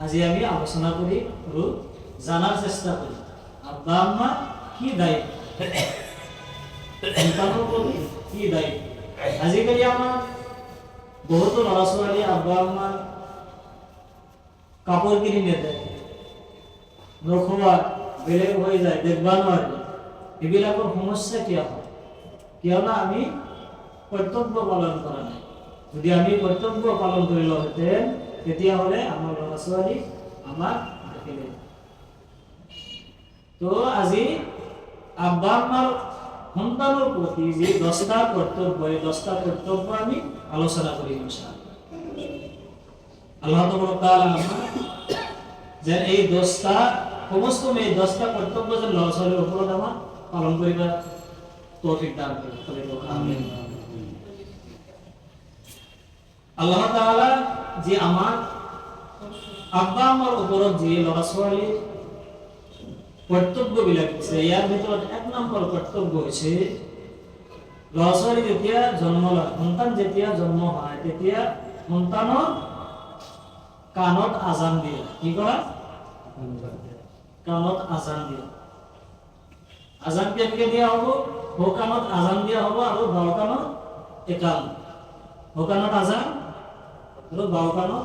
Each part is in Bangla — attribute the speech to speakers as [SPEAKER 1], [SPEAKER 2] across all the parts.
[SPEAKER 1] আজি আমি আলোচনা করি আৰু জানার চেষ্টা করি আব্বা আম্মা কি দায়িত্ব, সন্তানৰ প্ৰতি কি দায়িত্ব। আজিকালি আমাৰ বহুতো ল'ৰা ছোৱালী আব্বা আম্মাৰ কাপোৰ কিনি নেদেয়, নখোৱা বেলেগ হৈ যায়, দেখবা নোৱাৰে। এইবিলাকৰ সমস্যা কিয় হয়? কিয়নো আমি কৰ্তব্য পালন কৰা নাই। যদি আমি কৰ্তব্য পালন কৰিলোহেঁতেন তেতিয়াহ'লে আমাৰ ল'ৰা ছোৱালী আমাক দেখিলে। তো আজি আব্বা আম্মাৰ সন্তানৰ প্ৰতি যে 10টা কৰ্তব্য, এই 10টা কৰ্তব্য আমি আলোচনা কৰিম ইনশাআল্লাহ। আল্লাহ তাআলা আমাৰ যে এই 10টা সমস্ত এই 10টা কৰ্তব্য যে ল'ৰা ছোৱালীৰ ওপৰত আমাৰ পালন কৰিব তৌফিক দান কৰিব। আমিন। আল্লাহ তাআলা যে আমাৰ আব্বা আম্মাৰ ওপৰত যে ল'ৰা ছোৱালীৰ কৰ্তব্যবিলাক দিছে, ইয়াৰ ভিতৰত 1 নম্বৰ কৰ্তব্য হৈছে ল'ৰা ছোৱালী যেতিয়া জন্ম লয়, সন্তান যেতিয়া জন্ম হয় তেতিয়া সন্তানৰ কাণত আজান দিয়ে। কি কৰা? কাণত আজান দিয়ে। আজান কেনেকে দিয়া হ'ব? সো কাণত আজান দিয়া হ'ব আৰু বাওঁ কাণত একাল। সো কাণত আজান আৰু বাওঁ কাণত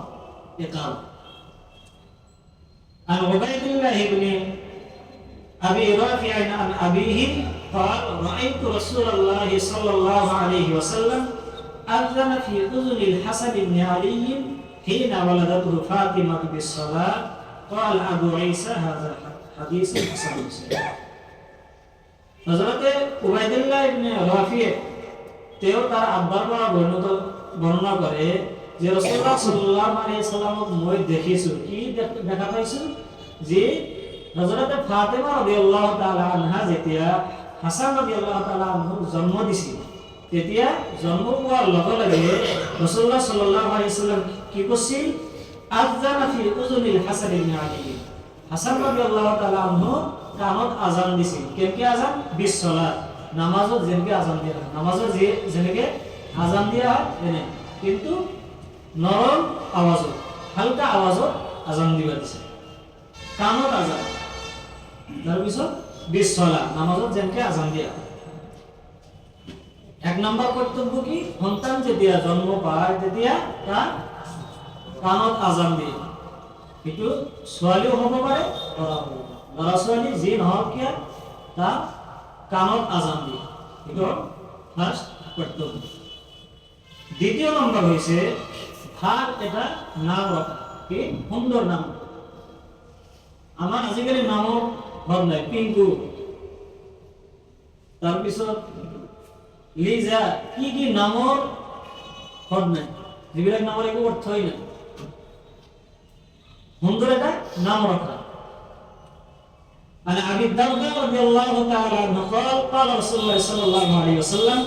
[SPEAKER 1] একাল। عن عبيد الله بن أبي رافع عن أبيه قال رأيت رسول الله صلى الله عليه وسلم أذن في أذن الحسن بن علي حين ولدته فاطمة بالصلاة. قال أبو عيسى هذا حديث حسن صحيح. হযরতে উবাইদুল্লাহ ইবনে রাফি তেও তার আব্বার পৰা বর্ণনা করে যে রাসূলুল্লাহ সাল্লাল্লাহু আলাইহি ওয়াসাল্লামক মই দেখিছো। কি দেখা পাইছো? যে হযরতে ফাতেমা রাদিয়াল্লাহু তাআলা আনহা যেতিয়া হাসান রাদিয়াল্লাহু তাআলা আনহুক জন্ম দিছিল, তেতিয়া জন্ম হোৱাৰ লগে লগে রাসূলুল্লাহ সাল্লাল্লাহু আলাইহি ওয়াসাল্লাম কি কৰিছিল? আযানা ফি উযুনিল হাসান ইবনে আলী। হাসান রাদিয়াল্লাহু তাআলা আনহু কানত আজান দিছিল। কেনকে আজান? বিসসালাত, নামাজত যেনকে আজান দিয়া হয়, নামাজত যেনেকে আজান দিয়া হয় এনে, কিন্তু নরম আওয়াজত, হালকা আওয়াজত আজান দিবা দিছে। কানত আজান, তাৰপিছত বিসসালাত, নামাজত যেনকে আজান দিয়া হয়। 1 নম্বৰ কৰ্তব্য কি? সন্তান যেতিয়া জন্ম পায় তেতিয়া তাৰ কানত আজান দিয়ে। কিন্তু ছোৱালীও হ'ব পাৰে, ল'ৰা হ'ব পাৰে। ল'ৰা ছোৱালী যি নহওক কিয় তাৰ কানত আজান দিয়ে। এইটো ফাৰ্ষ্ট কৰ্তব্য। দ্বিতীয় নম্বৰ হৈছে ভাল এটা নাম ৰখা। কি সুন্দৰ নাম। আমাৰ আজিকালি নামৰ ঘৰ নাই। পিংকু, তাৰপিছত লিজা, কি নামৰ ঘৰ নাই, যিবিলাক নামৰ একো অৰ্থই নাই। সুন্দৰ এটা নাম ৰখা। عن أبي الدرداء رضي الله تعالى عنه قال قال رسول الله صلى الله عليه وسلم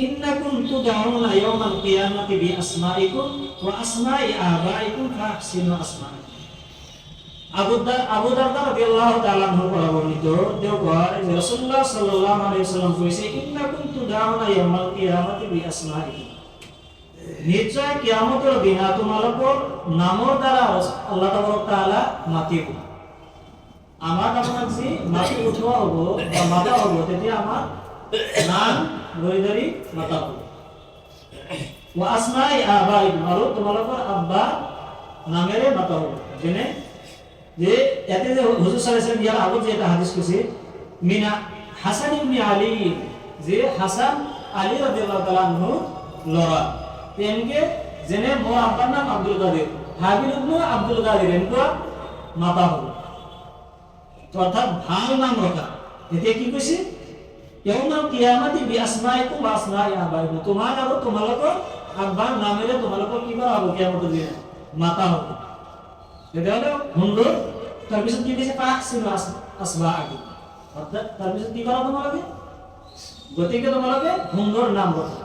[SPEAKER 1] إنكم تدعون يوم القيامة بأسمائكم وأسماء آبائكم فأحسنوا أسماءكم. আবু দারদা রাদিয়াল্লাহু তাআলা আনহু পৰা বৰ্ণিত, তেওঁ কয় যে রাসূলুল্লাহ সাল্লাল্লাহু আলাইহি ওয়াসাল্লাম কৈছে ইন্নাকুম তুদাউনা ইয়াউমাল কিয়ামাতি বিআসমাইকুম। নিশ্চয় কিয়ামতৰ দিনা তোমালোকৰ নামৰ দ্বাৰা আল্লাহ তাআলা মাতিব। আমার আপনার যে মাটি উঠোয়া হবো বা মাথা হবো, তেতিয়া আমার নাম ধরে ধরে মাথা হবো। ও আসমাই আবাই, আর তোমালোকৰ আব্বা নামেৰে মাতা হবো। যেনে যে ইয়াতে যে হুজুর সাল্লাল্লাহু আলাইহি ওয়াসাল্লাম ইয়াৰ আগত যে এটা হাদিস কৈছে, মিনা হাসান ইবনে আলী, যে হাসান আলী রাদিয়াল্লাহু তাআলা আনহু ল'ৰা, তেনেকে যেনে মোৰ আব্বাৰ নাম আব্দুল কাদিৰ, হাবিল ইবনে আব্দুল কাদিৰ, এনেকুৱা মাতা হবো। অর্থাৎ ভাল নাম রাখা। এতে কি কইছে? ইয়াউমাল কিয়ামাতি বিআসমাইকুম ওয়া আসমাই আবাইকুম। তোমার আর তোমালোকৰ আব্বার নামেৰে তোমালোকৰ কি কৰা হ'ব? কিয়ামতৰ দিনা মাতা হ'ব। এটা হলো সুন্দৰ। তাৰপিছত কি দিছে? ফাহসিনু আসমাআকুম। অর্থাৎ তাৰপিছত কি কৰা তোমালোকে? গতিকে তোমালোকে সুন্দৰ নাম ৰাখা।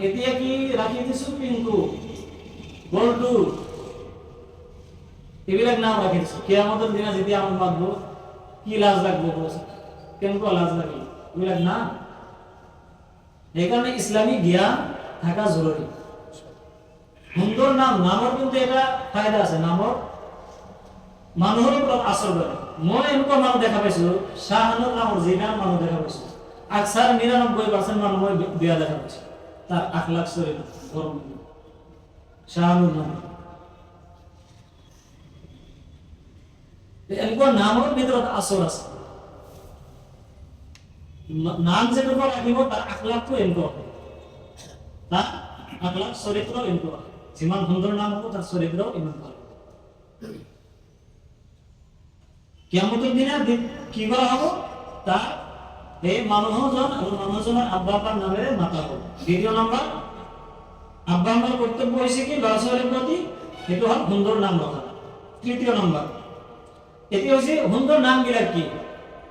[SPEAKER 1] এতিয়া কি ৰাখি দিছো? পিংকু, বল্টু, এইবিলাক নাম রাখি দিছো। কিয়ামতের দিনা যেতিয়া আমি মাতবো কি লাজ লাগবে? কেনেকুৱা লাজ লাগে এইবিলাক না। সেইকাৰণে ইসলামী জ্ঞান থাকা জরুরি। সুন্দর নামৰ কিন্তু এটা ফায়দা আছে। নামৰ মানুহৰ ওপৰত আচৰ কৰে। মই এনেকুৱা মানুহ দেখা পাইছো, শ্বাহানুৰ নামৰ যিমান মানুহ দেখা পাইছো, আকসাৰ 99% মানুহ মই বেয়া দেখা পাইছো। তাৰ আখলাক চৰিত্ৰ ধৰ্ম শ্বাহানুর নাম। এনেকুৱা নামৰ ভিতৰত আচৰ আছে। নাম যেনেকুৱা ৰাখিব তাৰ আখলাকটো এনেকুৱা হ'ব, তাৰ আখলাক চৰিত্ৰ এনেকুৱা। যিমান সুন্দৰ নাম হ'ব তাৰ চৰিত্ৰ ইমান ভাল। কিয়ামতৰ দিনা কি কৰা হ'ব? তাৰ এই মানুহজন আৰু মানুহজনৰ আব্বা আব্বাৰ নামেৰে মাতা হ'ব। দ্বিতীয় নম্বৰ, আব্বা আম্মাৰ কৰ্তব্য হৈছে কি ল'ৰা ছোৱালীৰ প্ৰতি? সেইটো হ'ল সুন্দৰ নাম ৰখা। তৃতীয় নম্বৰ, এতিয়া হৈছে সুন্দৰ নামবিলাক কি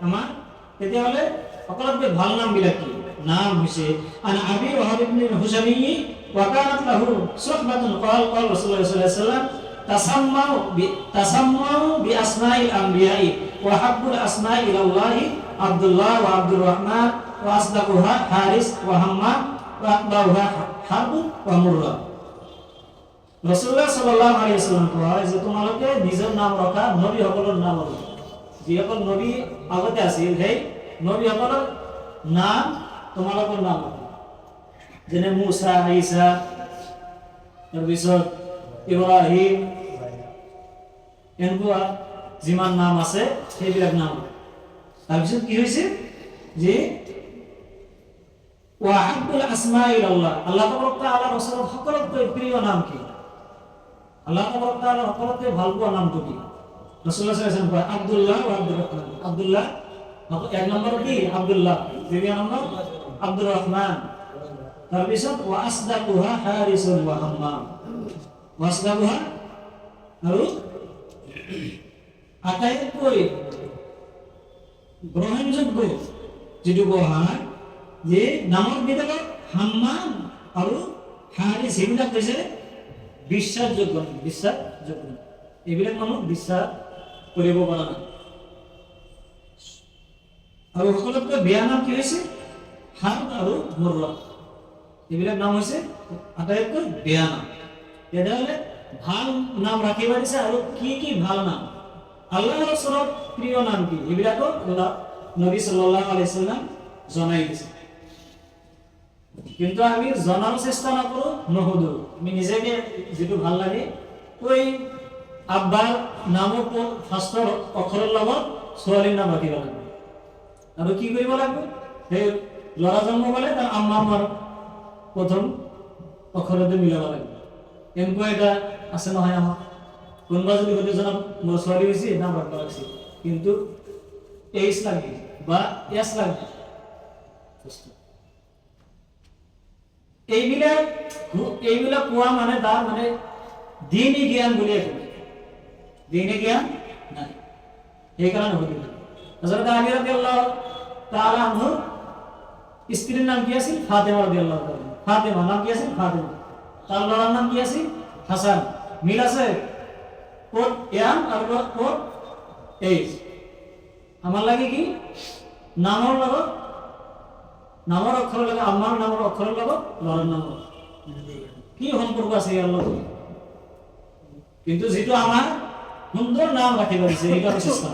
[SPEAKER 1] আমাৰ? তেতিয়াহ'লে সকলোতকৈ ভাল নামবিলাক কি? নাম হৈছে আন আবি ওহাব ইবনে হুসাইমি ওয়া কানাত লাহু সুহবাতুন ক্বাল রাসূলুল্লাহ সাল্লাল্লাহু আলাইহি ওয়াসাল্লাম তাসাম্মাউ বিআসমাইল আমবিয়াই ওয়া হাব্বুল আসমাই ইলাল্লাহি আব্দুল্লাহ ওয়া আব্দুর রহমান ওয়া আসদাকুহা হারিস ওয়া হাম্মাম ওয়া আকবাউহা হারব ওয়া মুররা। রাসূলুল্লাহ সাল্লাল্লাহু আলাইহি ওয়াসাল্লাম কয় যে তোমালোকে নিজৰ নাম ৰখা নবীসকলৰ নাম ৰখা। যিসকল নবী আগতে আছিল সেই নবীসকলৰ নাম তোমালোকৰ নাম ৰখা। যেনে মুসা, ঈসা, তাৰপিছত ইব্ৰাহিম, এনেকুৱা যিমান নাম আছে সেইবিলাক নাম। তাৰপিছত কি হৈছে যে ওয়া হাব্বুল আসমাই ইলাল্লাহ, আল্লাহ তাআলাৰ ওচৰত সকলোতকৈ প্ৰিয় নাম কি? আল্লাহ তাআলাৰ সকলোতকৈ ভাল পোৱা নামটো কি? রাসূলুল্লাহ সাল্লাল্লাহু আলাইহি ওয়াসাল্লাম কয় আব্দুল্লাহ ওয়া আব্দুর রহমান। আব্দুল্লাহ এক নম্বর কি? আব্দুল্লাহ। দ্বিতীয় নম্বর আব্দুর রহমান। তাৰপিছত ওয়া আসদাকুহা হারিস ওয়া হাম্মাম। ওয়া আসদাকুহা আৰু আটাইতকৈ গ্ৰহণযোগ্য যিটো বহাই যে নামৰ ভিতৰত হাম্মাম আৰু হাৰিস এইবিলাক হৈছে বিশ্বাসযোগ্য। বিশ্বাসযোগ্য এইবিলাক মানুহ বিশ্বাস কৰিব পৰা নাই। আৰু সকলোতকৈ বেয়া নাম কি হৈছে? হাৰ্ব আৰু মুৰ্ৰা। এইবিলাক নাম হৈছে আটাইতকৈ বেয়া নাম। তেতিয়াহ'লে ভাল নাম ৰাখিব দিছে। আৰু কি কি ভাল নাম? আল্লাহৰ ওচৰত প্ৰিয় নাম কি? এইবিলাকো নবী সাল্লাল্লাহু আলাইহি ওয়াসাল্লাম জনাই দিছে। কিন্তু আমি জনাৰ চেষ্টা নকৰো, নুসুধো। আমি নিজকে যিটো ভাল লাগে ওই আব্বাৰ নামৰ ফাৰ্ষ্টৰ অক্ষৰৰ লগত ছোৱালীৰ নাম ৰাখিব লাগিব। আৰু কি কৰিব লাগিব? সেই ল'ৰা জন্ম পালে তাৰ আম্মাৰ প্ৰথম অক্ষৰতে মিলাব লাগিব। এনেকুৱা এটা আছে নহয় আমাৰ। কোনোবা যদি গোটেই জনক মোৰ ছোৱালী হৈছে নাম ৰাখিব লাগিছে, কিন্তু এইচ লাগে বা এছ লাগে। এইবিলাক কোৱা মানে তাৰ মানে দিনী জ্ঞান বুলিয়ে কয়। দিনী জ্ঞান নাই, সেইকাৰণে সুধিব। হযরত আলী রাদিয়াল্লাহু তাআলা আনহু স্ত্রীর নাম কি আছিল? ফাতেমা রাদিয়াল্লাহু তাআলা। ফাতেমা নাম কি আছিল? ফাতেমা। তার লড়ার নাম কি আছিল? হাসান। মিল আছে? Code M R code H. আমার লাগে কি নামৰ লগত, নামৰ অক্ষৰৰ লগত, আম্মাৰ নামৰ অক্ষৰৰ লগত লড়ার নাম কি সম্পৰ্ক আছে ইয়াৰ লগত? কিন্তু যিটো আমাৰ সুন্দৰ নাম ৰাখিব দিছে এইটো চেষ্টা